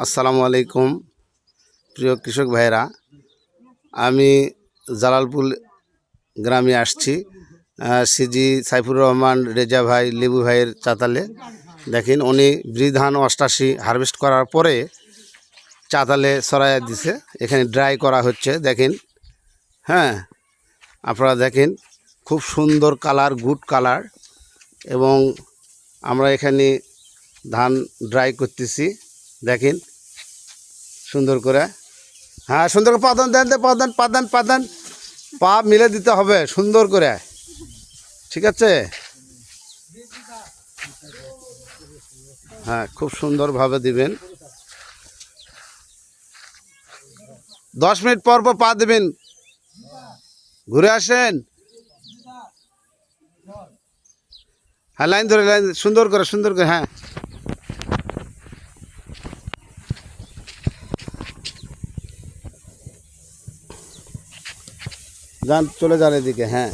আসসালামু আলাইকুম প্রিয় কৃষক ভাইরা, আমি জালালপুর গ্রামে আসছি। সিজি সাইফুর রহমান রেজা ভাই লেবু ভাইয়ের চাতালে। দেখেন উনি ধান 88 হারভেস্ট করার পরে চাতালে ছড়াইয়া দিছে, এখানে ড্রাই করা হচ্ছে। দেখেন, হ্যাঁ আপনারা দেখেন, খুব সুন্দর কালার, গুড কালার। এবং আমরা এখানে ধান ড্রাই করতেছি, দেখেন সুন্দর করে। হ্যাঁ, সুন্দর করে পাদান দেন, পাদান পা মিলে দিতে হবে সুন্দর করে, ঠিক আছে? হ্যাঁ, খুব সুন্দরভাবে দিবেন। 10 মিনিট পর পর পা দেবেন। ঘুরে আসেন। হ্যাঁ, লাইন ধরে, লাইন সুন্দর করে, হ্যাঁ। যান, চলে যান এদিকে, হ্যাঁ।